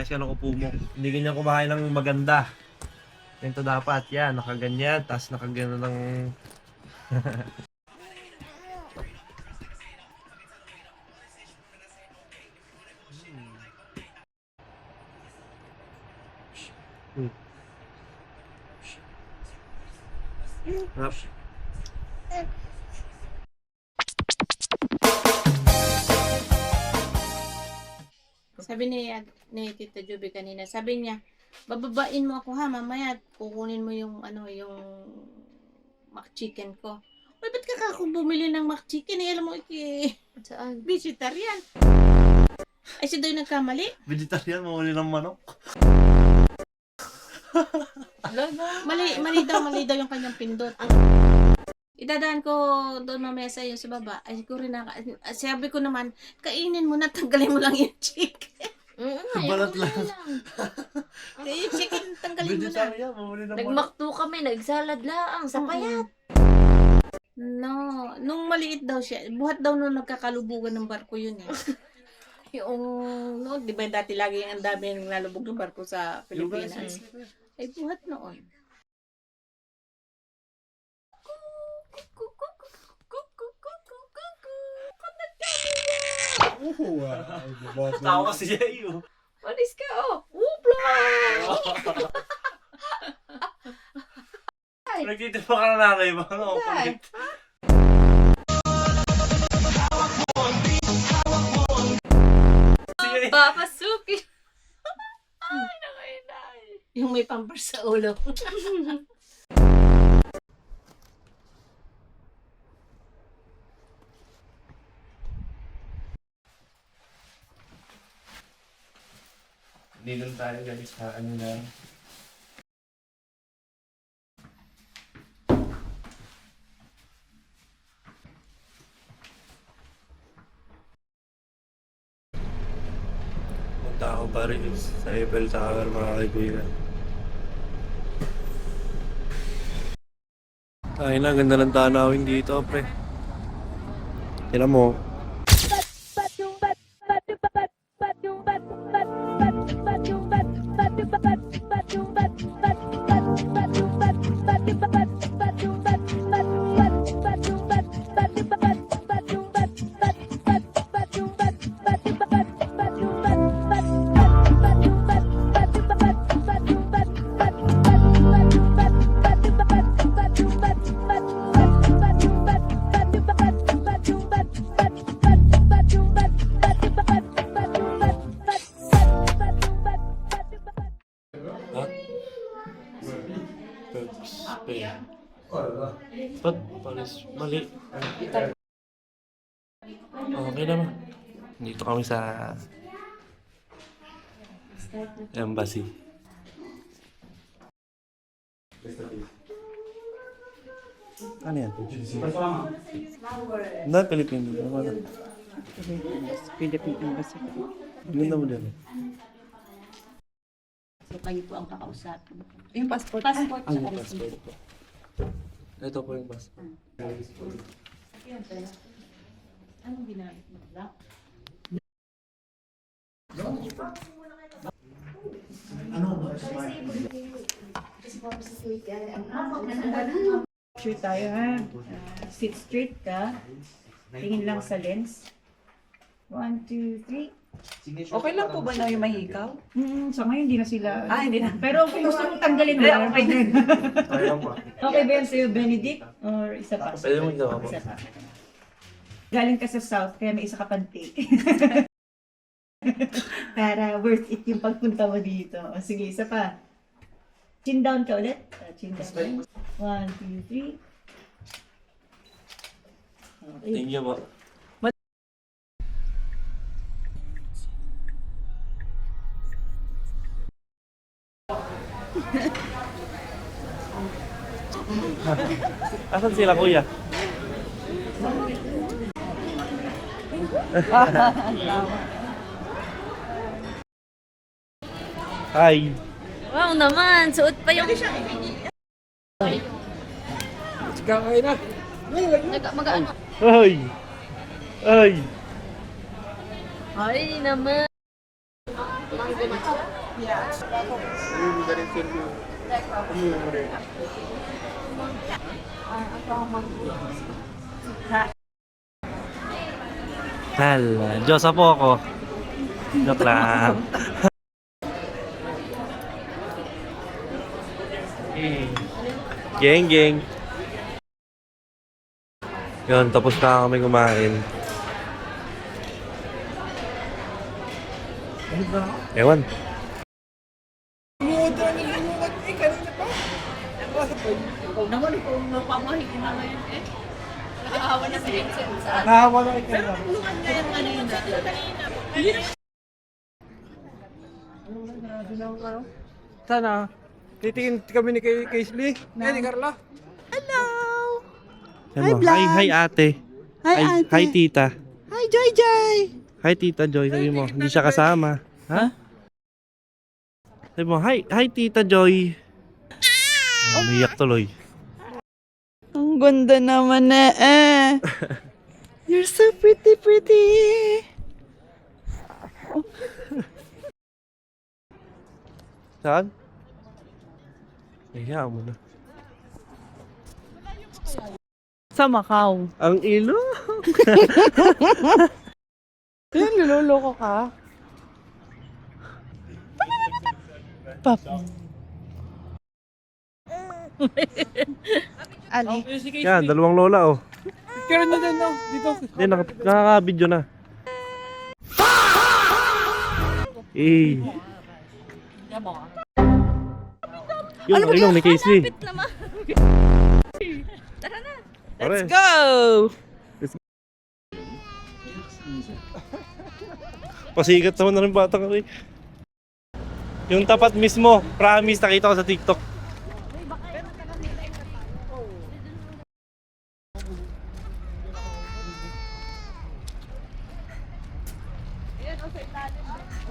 Ayos ka ng upo mo. Hindi ganyan kumain ng maganda. Ganito dapat. Yan, nakaganyan. Tapos nakaganyan ng... Harap. Sabi ni Tita Juby kanina, sabi niya, bababain mo ako ha, mamaya kukunin mo yung yung McChicken ko. Uy, ba't ka ako bumili ng McChicken? Eh, alam mo, Saan? vegetarian. Ay, si Doy nagkamali. Vegetarian, mawali ng manok. Mali daw yung kanyang pindot. Idadaan ko doon mamaya sa yung sa baba. Ay, siguro na, sabi ko naman, kainin mo na, tanggalin mo lang yung chicken. Balat lang. Yung chicken, tanggalin mo na. Vegetarian, mawali ng manok. Nagmakto kami, nagsalad lang, sa payat. No, nung maliit daw siya, buhat daw nung nagkakalubugan ng barko yun eh. Yung, no, di ba dati lagi ang dami ng nalubog ng barko sa Pilipinas? Ay, buhat noon. Tawa siya yun. Alis ka, oh. Whoopla! Nagtitipa ka na nanay ba? Ano? Dahil. Papasukin. Ay, nakainay. Yung may pampers sa ulo. Dito tayo guys sa ano na. Punta ako pa rin sa Eiffel Tower mga kaibigan. Ay na, ganda ng tanawin dito pre. Tignan mo. Ba't? Paris. Mali. Okay naman. Dito kami sa embassy. Ano yan? Hindi, Pilipino. Philippine Embassy. Ganda mo dyan. So, kayo po ang kakausap. Yung passport. Passport. Ano yung passport po? Ito po yung passport. Anong ginamit mo? Shoot tayo ha. Sit straight ka. Tingin lang sa lens. 1, 2, 3. Okay lang po ba na yung mahikaw? Sa ngayon hindi na sila. Hindi na. Pero kung gusto mong tanggalin mo, okay din. Okay lang po. Okay ba yan sa'yo, Benedict? Or isa pa? Pwede mo ikaw po. Isa pa. Galing ka sa South, kaya may isa ka pang take. Para worth it yung pagpunta mo dito. O sige, isa pa. Chin down ka ulit. Chin down. 1, 2, 3. Okay. Thank you po. Asan sila kuya? Hi. Wow naman, suot pa yung... Kakain na. Mag-ano? Ay. Ay. Ay naman. Hala, Diyosa po ako. Joke lang. Geng, geng. Yun, tapos na kami kumain. Ewan. Sana, titingin kami ni Kaisley. Ni Carla. Hi ate. Hi tita. Hi, Joy Joy! Hi tita Joy. Sabi mo, hindi siya kasama. Ha? Sabi mo, hi tita Joy. Umiyak tuloy. Ang ganda naman na eh. You're so pretty, pretty. Saan? Kaya mo na. Sa Macau. Ang ilo. Yan, niloloko ka. Papa. Ali. Yan, dalawang lola oh. Pero na din, no? Dito. Hindi, nakaka-video na. Eh. Yung ilong ni Casey. naman. Let's Go! Pasikat naman na rin bata ka rin. Yung tapat mismo, promise, nakita ko sa TikTok.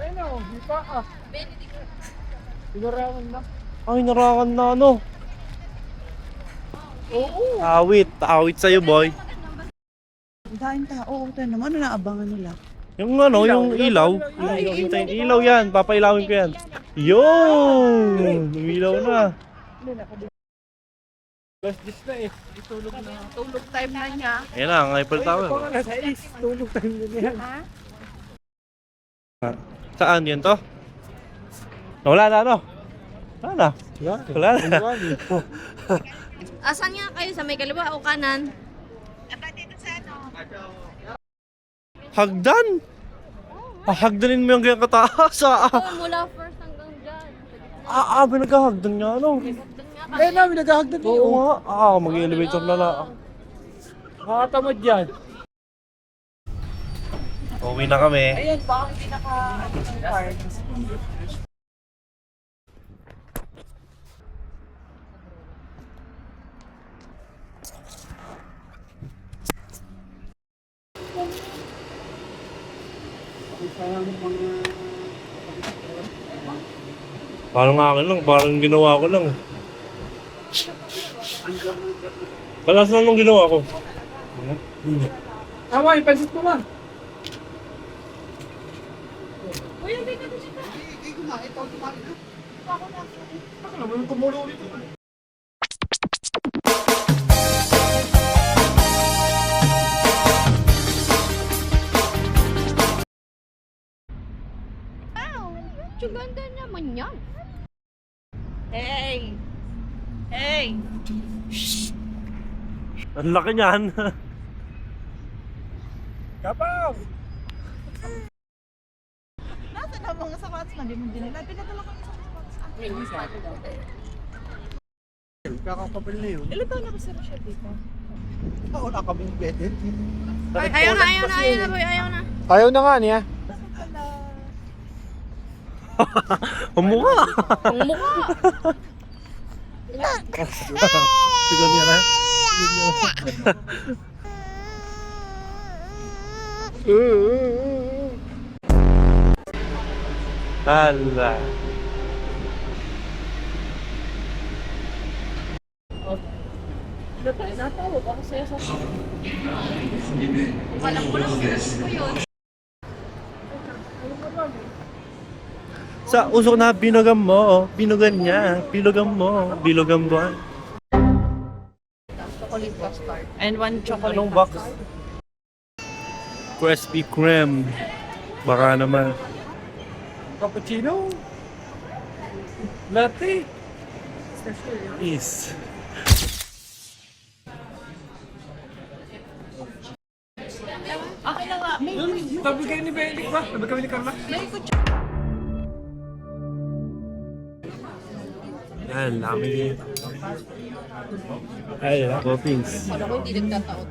Ayun o, di pa ah. Sigurawan na. Ay, narangan na ano. Oo. Awit sa'yo boy. Ang daming tao. Ito naman, ano naabangan nila? Yung ano, yung ilaw. Ilaw yan, papailawin ko yan. Yun! Umilaw na. Last dis na eh. Tulog na. Tulog time na niya. Ayan na, ang Eiffel Tower. Ito nga nasa is. Tulog tayo din yan. Saan yan to? Wala na ano? Wala na. Wala na. Asan nga kayo? Sa may kaliwa o kanan? Hagdan! Hagdanin mo yung ganyan kataas. Mula first hanggang dyan. Pinaghahagdan niya ano. Eh namin naghahagdan Oo niyo. nga. Mag-elevator na lang. Nakatamad yan. Uwi na kami. Ayan, baka hindi naka-ano ng card. Parang akin lang, parang ginawa ko lang. Kalas na nung ginawa ko. Tama, ipansit mo ba? Ang ganda naman yan. Hey! Hey! Ang laki niyan. Kapaw! Nasaan na mga sapatos na? Di mo dinala. Pinadala ko yung sapatos. Kakakapal na yun. Ilan taon na kasi siya dito? Oo, nakabing pwede. Ayaw na, boy. Ayaw na. Ayaw na nga niya. Ang mukha. Ang mukha. Sigaw niya na. Hala. Natawag ako sa'yo sa... Walang ko lang. Sa usok na binugan mo, binugan niya, binugan mo, binugan mo. Chocolate custard. And one chocolate. Anong box? Krispy Kreme. Baka naman. Cappuccino. Latte. Is. Okay na nga. Sabi kayo ni Belik ba? Sabi kami ni Carla. Yan, dami din. Ay, toppings. Kala ko hindi nagtataot.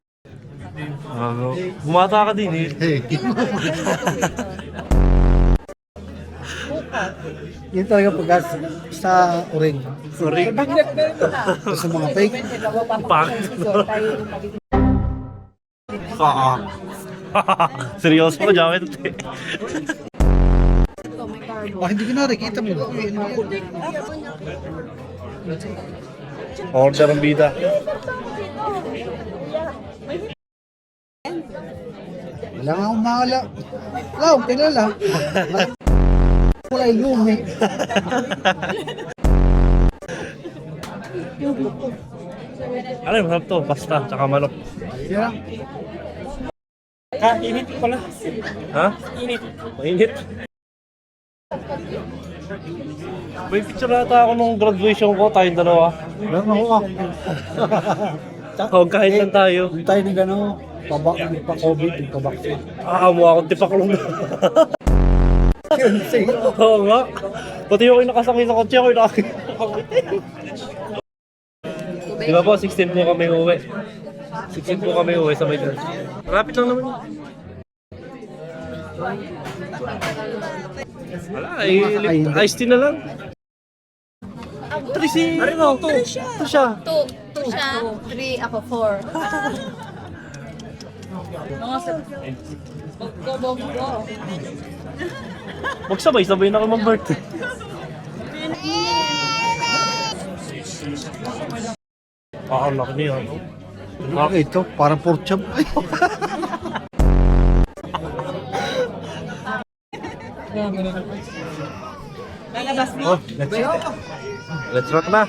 Bumata ka din eh. Yun talaga pagkas sa oring. Sorry. Sa mga fake. Pangit. Seryoso ko, Jamet. Hindi ko nakikita mo. Order ang bida. Wala nga akong makala. Wala akong kilala. Wala yung eh. Ano yung masarap to? Pasta, tsaka manok. Yan. Init pala. Ha? Init. Mainit. May picture nata ako nung graduation ko, tayong dalawa. Wala nga ako. Oh, kahit lang tayo. Hindi tayo ng gano'n. Pa-COVID, pa-vaccine. Mukha akong tipakulong na. Oo nga. Pati yung nakasakay sa kotse, ako yung nakakita. Di ba po, 16 po kami uwi. 16 po kami uwi sa may church. Rapid lang naman yun. Wala, iced tea na lang. Ito si... Ano? Ito siya. 2 siya. 3 ako 4. Magsabay-sabay na kami mag-birthday. Ang laki niya. Okay, ito. Parang pork chop. Lalabas mo? Oh, let's rock na.